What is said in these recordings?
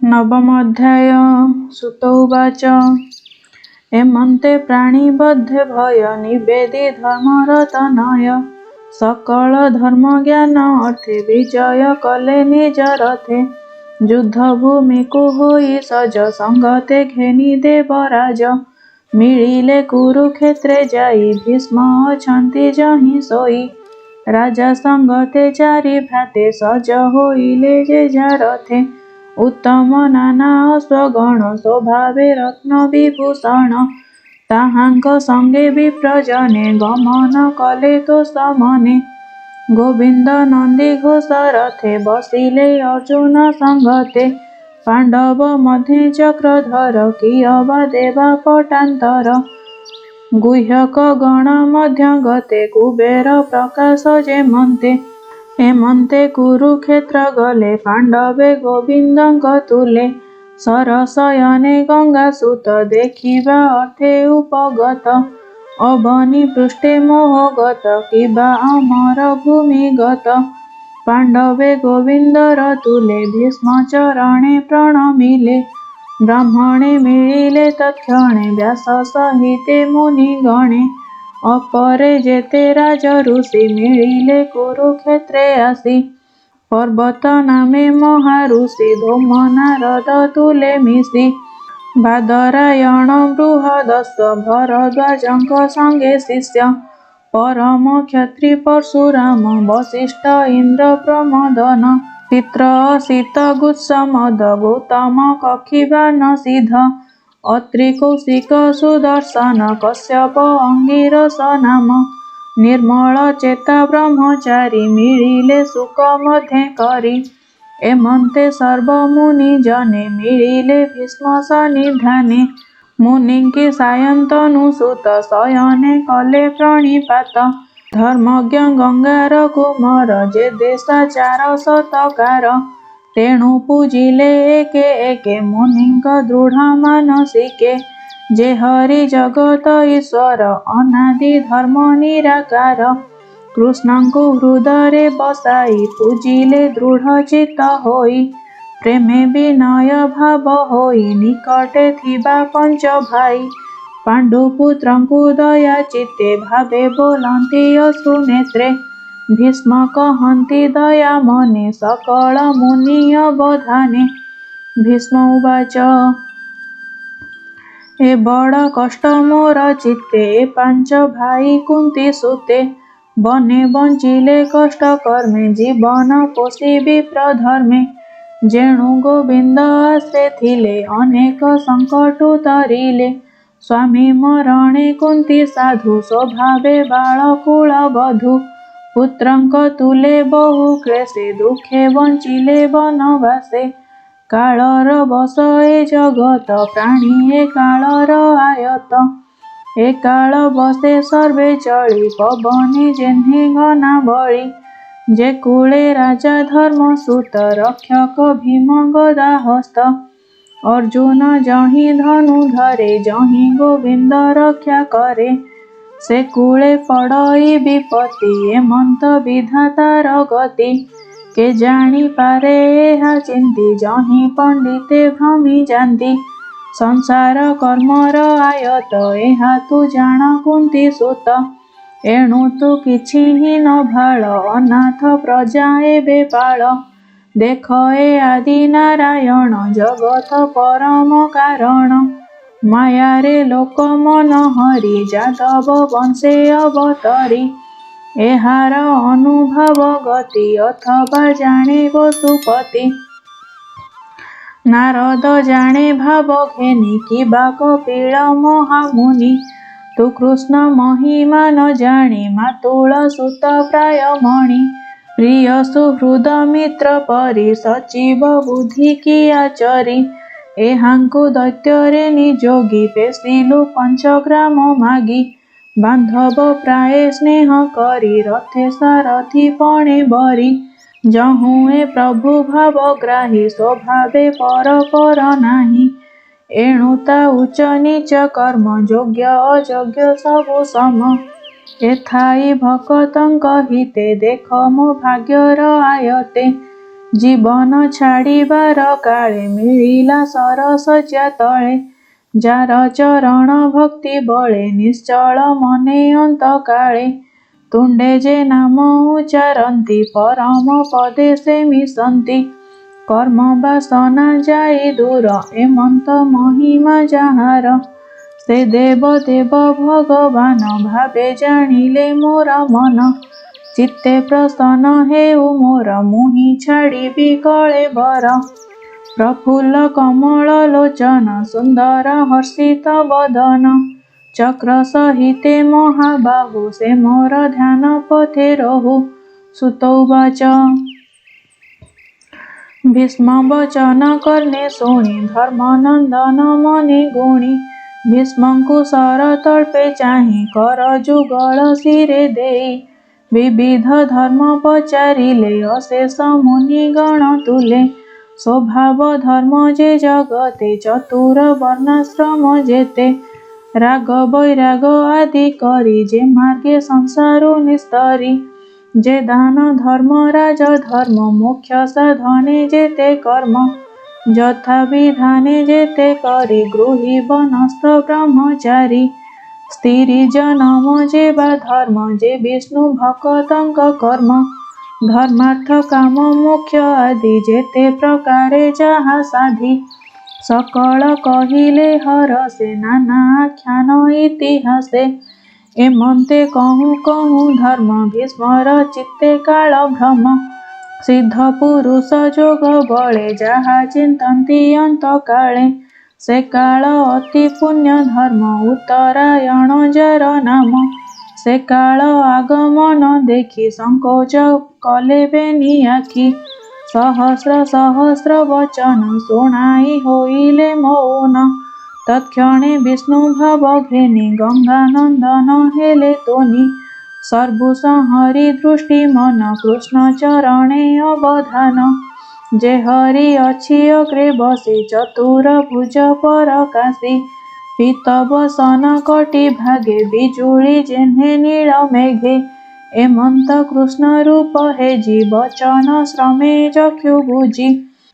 नवम अध्याय। सुत उवाच एमन्ते प्राणिबद्धे भय निवेदि धर्मरतनय सकल धर्म ज्ञान अर्थे विजय कले निज रथे युद्धभूमि को होई सज संगते घेनी देवराज मिलिले कुरुक्षेत्रे जाई भीष्म अछंती जहि सोई राजा संगते चारि भ्राते सज होइले जे जा रथे उत्तम नाना अश्वगण स्वभावे रत्न विभूषण ताहांक संगे विप्रजने गमन कले तो समने गोविंद नंदी घोष रथे बसिले अर्जुन संगते पांडव मध्ये चक्रधर कियवा देवा पटांतर गुह्यक गण मध्य गते कुबेर प्रकाश जेमन्ते एमन्ते कुरुक्षेत्र गले पांडवे गोविंदंक तुले सरसयने गंगा सुत देखिबा अर्थे उपगत अवनी पृष्ठे मोहगत किबा अमर भूमिगत पांडवे गोविंदर तुले भीष्म चरणे प्रणमिले ब्राह्मणे मिलिले तत्क्षणे व्यास सहिते मुनिगणे अपरे जेते राज ऋषि मिलिले कुरुक्षेत्रे आसी पर्वत नामे महाऋषि धूम नारद तुले मिसी बादरायण बृहदस्व भरद्वाजंक संगे शिष्य परम क्षत्रि परशुराम वसिष्ठ इंद्र प्रमदन पित्र असित गुत्समद गौतम कक्षिबान सिद्ध अत्रि कौशिक सुदर्शन कश्यप अंगिरस नाम निर्मल चेता ब्रह्मचारी मिलिले सुख मध्ये करी एमन्ते सर्व मुनि जने मिलिले भीष्म सन्निधाने मुनिंकि सायन्तनु सुत शयने कले प्रणिपात धर्मज्ञ गंगार कुमार जे देशाचार सतकार तेणु पूजिले एके एके मुनिंक दृढ़ मानसिके जे हरि जगत ईश्वर अनादि धर्म निराकार कृष्णंकु हृदय बसाई पूजिले दृढ़ चित्त होई प्रेमे विनय भाव होई निकटे थिबा पंच भाई पांडुपुत्रंकु दया चित्ते भावे बोलंती अश्रु नेत्रे भीष्म कहन्ति दया मने सकल मुनि अवधाने भीष्म उवाच ए बड़ कष्ट मोर चित्ते ए पांच भाई कुंती सुते बने बंचिले कष्ट कर्मे जीवन पोषी विप्र धर्मे जेणु गोविंद आश्रे थिले अनेक संकट उतरिले स्वामी मरणे कुंती साधु स्वभावे बालकुल बधू पुत्रंक तुले बहु क्लेशे दुखे बंचिले वनवासे कालर बस ए जगत प्राणी ए कालर आयत ए काल बसे सर्वे चली पवनी जेन्हे घना बळी जे कूले राजा धर्म सुत रक्षक भीम गदा हस्त अर्जुन जहि धनु धरे जहि गोविंद रक्षा करे से कूले पड़ई विपत्ति एमंत विधातार गति के जानी पारे एहा चिंती जहि पंडिते भ्रमी जाती संसार कर्मर आयत एहा तू जाण कुंती सुत एणु तू किछि हि न भाळ अनाथ प्रजा एबे पाळ देख ए आदि नारायण जगत परम कारण माया रे लोक मन हरि जादव वंशे अवतरी एहार अनुभव गति अथवा जाने वसुपति नारद जाने भाव घेनी किबा कपिल महामुनि तू कृष्ण महिमा न जानी मातुल सुत प्राय मणि प्रिय सुहृद मित्र परि सचिव बुद्धि किया चरी एहांकु दैत्ୟରେ निजोगी पेशिलु पंचग्राम मागी बांधव प्राय स्नेह करी रथे सारथी पणे बरी जहु ए प्रभु भाव ग्राही स्वभावे पर पर नाही एणु ता उच्च नीच कर्म योग्य अयोग्य सबु सम एथाई भक्तंक हिते देख मो भाग्यर आयते जीवन छाड़िबार काले मिलिला सरसज्जा तले जार चरण भक्ति बले निश्चल मने अंत काले तुंडे जे नाम उच्चारन्ति परम पदे से मिशन्ति कर्म बासना जाई दूर एमंत महिमा जाहार से देव देव भगवान भावे जानिले मोर मन चित्ते प्रसन्न हेउ मोर मुहि छाड़िबि कलेबर प्रफुल्ल कमल लोचन सुंदर हर्षित वदन चक्र सहिते महाबाहु से मोर ध्यान पथे रहु सुतौवाच भीष्म वचन कर्णे शुणि धर्मनंदन मनि गुणि भीष्मंकु शर तल्पे चाहि कर जुगल शिरे देई विविध धर्म पचारिले अशेष मुनि गण तुले स्वभाव धर्म जे जगते चतुर वर्णाश्रम जेते राग वैराग आदि करी जे मार्गे संसारु निस्तरी जे दान धर्म राज धर्म मोक्ष साधने जेते कर्म यथा विधाने जेते करी गृही वनस्थ ब्रह्मचारी स्त्री जनम जेबा धर्म जे विष्णु भक्तंक कर्म धर्मार्थ काम मोक्ष आदि जेते प्रकारे जहा साधि सकल कहिले हरसे नाना आख्यान इतिहासे एमंते कहूँ कहूँ धर्म भीष्मर चित्ते काल भ्रम सिद्ध पुरुष जोग बले जहा चिंतन्ति अंत काले से काल अति पुण्य धर्म उत्तरायण जार नाम से काल आगमन देखी संकोच कले बेनी आखि सहस्र सहस्र वचन शुणाई होइले मौन तत्क्षणे विष्णु भाव घेनी गंगानंदन हेले तोनी सर्वु संहरि दृष्टि मन कृष्ण चरणे अवधान जे हरि अछि अग्रे बसे चतुर भुज परकाशी पीत बसन कटि भागे बिजुली जेन्हे नील मेघे एमंत कृष्ण रूप हेजी वचन श्रमे चक्षु बुझी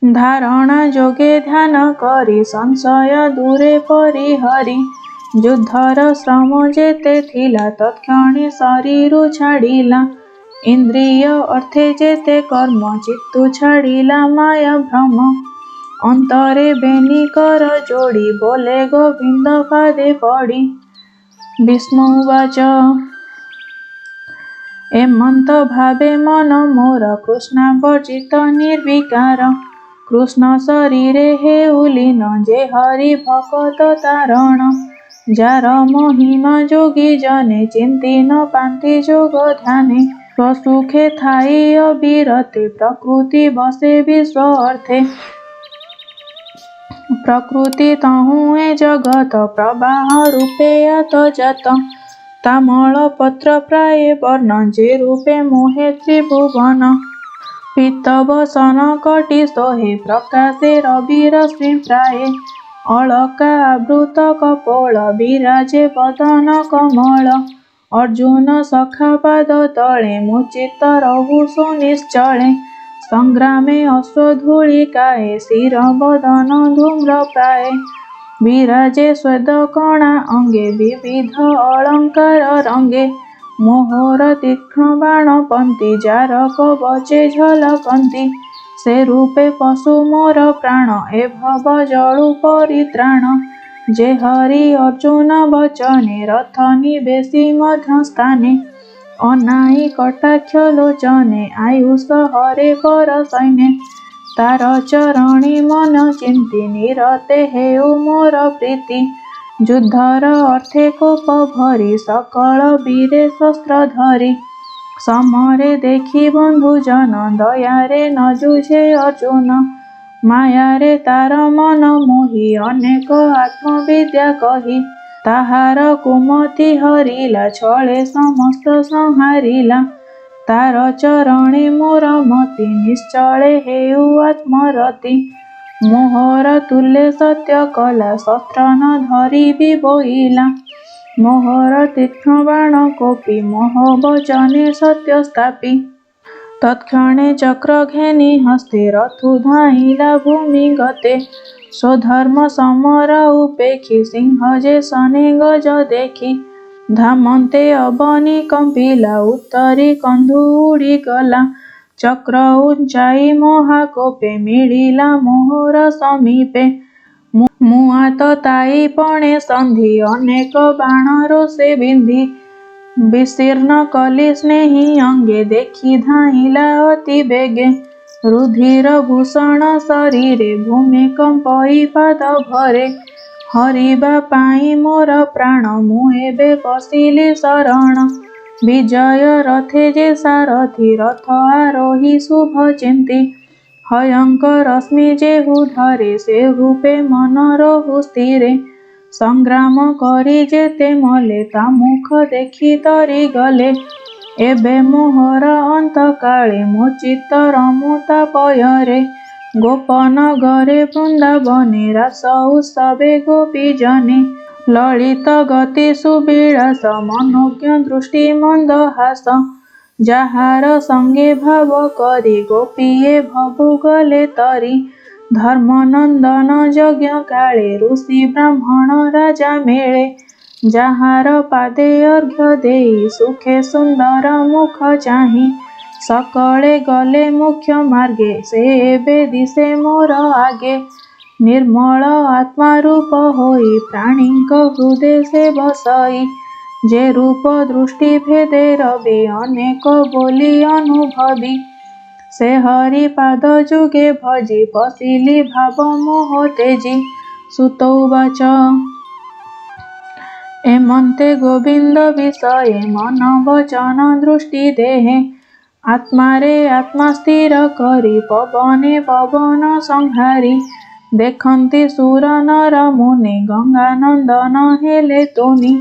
धारणा जोगे ध्यान करी संशय दूरे परिहरी युद्धर श्रम जेते थिला तत्क्षणे शरीरु छाड़िला इंद्रिय अर्थे जेते कर्म चित्तु छाड़िला माया भ्रम अंतरे बेनी कर जोड़ी बोले गोविंद पादे पड़ी भीष्म उवाच एमंत भावे मन मोर कृष्णावर्जित निर्विकार कृष्ण शरीरे हेउलीन जे हरि भकत तारण जार महिमा जोगी जने चिंती न पांति जोग ध्याने स्वसुखे थाई अविरते प्रकृति बसे विश्व अर्थे प्रकृति तहुए जगत प्रवाह रूपे अत जात तामल पत्र प्राय वर्ण जे रूपे मोहे त्रिभुवन पीत बसन कटि सोहे प्रकाशे रवि रश्मि प्राय अलका आवृत कपोल विराजे वदन कमल अर्जुन सखा पाद तले मुचित रहु सुनिश्चले संग्रामे अश्वधूलिकाए शिर वदन धूम्र प्राय विराजे स्वेद कणा अंगे विविध अलंकार रंगे मोहर तीक्ष्ण बाण पंक्ति जार कवचे झलकंती से रूपे पशु मोर प्राण ए भव जळु परित्राण जे हरि अर्जुन वचने रथ निवेशी मध्य स्थाने अनाई कटाक्ष लोचने आयुष हरे कर सैन्य तार चरणी मन चिंती निरते हेउ मोर प्रीति युद्धर अर्थे कोप भरी सकल वीरे शस्त्र धरी समरे देखी बंधु जन दयारे न जुझे अर्जुन मायारे तार मन मोहि अनेक आत्मविद्या कही ताहार कुमति हरिला छळे समस्त संहारिला तार चरणे मोर मति निश्चळे हेउ आत्मरति मोहर तुल्य सत्य कला शस्त्र न धरी भी बोइला मोहर तीक्ष्ण बाण कोपी मोह वचने सत्य स्थापी तत्क्षणे चक्र घेनी हस्ते रथु धाइला भूमि गते। स्वधर्म समर उपेक्षी सिंह जे सने गज देखी। धामन्ते अबनी कंपिला उत्तरी कंधु उड़ी गला। चक्र उंचाई महाकोपे मिलिला मोहर समीपे। मुआ तताई पणे संधि अनेक बाण रोषे बिंधी। विशीर्ण कली स्नेही अंगे देखी धाइला अति बेगे। रुधिर भूषण शरीरे भूमिकंपई पाद भरे। हरिबा पाई मोर प्राण मु एबे पशिली शरण। विजय रथे जे सारथी रथ आरोही शुभ चिंती। हयंकर रश्मि जेहु धरे सेहु पे मन रहु स्थिरे। संग्राम करी जेते मले ता मुख देखी तरी गले। एबे मोहर अंत काले मो चित्त रमुता पयरे। गोपन गरे वृंदावने रास उत्सवे गोपी जने। ललित गति सुबिलास मनोज्ञ दृष्टि मंदहास। जाहार संगे भाव करी गोपीए भभु गले तरी। धर्मनंदन यज्ञ काले ऋषि ब्राह्मण राजा मेले। जाहार पादे अर्घ्य देई सुखे सुंदर मुख चाही। सकले गले मुख्य मार्गे से एबे दिसे मोर आगे। निर्मल आत्मा रूप होई प्राणीक हृदय से बसई। जे रूप दृष्टि भेदे रवि अनेक बोली अनुभवी। से हरि पाद जुगे भजी पशिली भाव मोह तेजी। सुतौवाच एमन्ते गोविंद विषये मन वचन दृष्टि देहे। आत्मारे आत्मा स्थिर करी पवने पवन संहारी। देखन्ति सुर नर मुनि गंगानंदन हेले तुनि।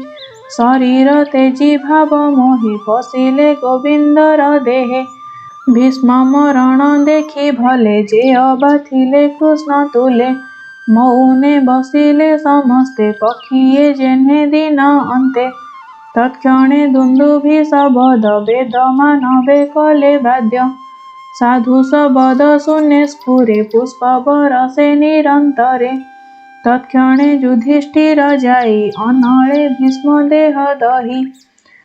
शरीर तेजी भाव मोहि पशिले गोविंदर देहे। भीष्म मरण देखी भले जे अबा थिले कृष्ण तुले। मौने बसिले समस्ते पक्षिए जेन्हे दिन अन्ते। तत्क्षणे दुन्दुभि शबद वेद मानवे कले बाध्य। साधु शबद शून्ये स्फुरे पुष्प बरसे निरन्तरे। तत्क्षणे युधिष्ठिर जाई अनले भीष्म देह दही।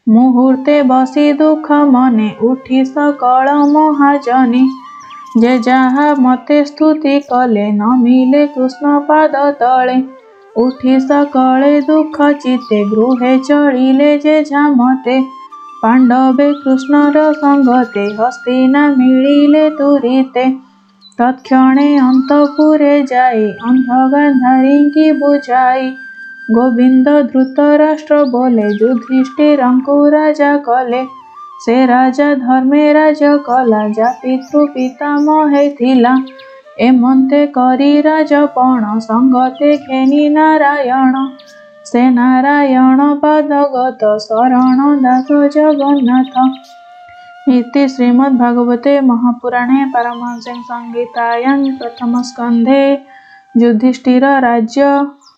मुहूर्ते बसी दुख मने उठी सकल महाजनी। जे जाहा मते स्तुति कले न मिले कृष्ण पाद तले। उठी सकले दुख चित्ते गृहे चलिले जे झामते। पांडवे कृष्णर संगते हस्तिना मिलिले तुरीते। तत्क्षणे अंतपुरे जाई अंध गांधारीकी बुझाई। गोविंद धृतराष्ट्र बोले युधिष्ठिरंकु राजा कले। से राजा धर्मे राज्य कला जा पितृ पितामहे थिला। एमन्ते करी राजपण संगते घेनी नारायण। से नारायण पादगत शरण दास जगन्नाथ। इति श्रीमद्भागवते महापुराणे पारमहंस्यां संहितायां प्रथमस्कन्धे युधिष्ठिर राज्य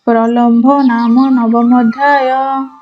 प्रलम्भो नाम नवमोऽध्यायः।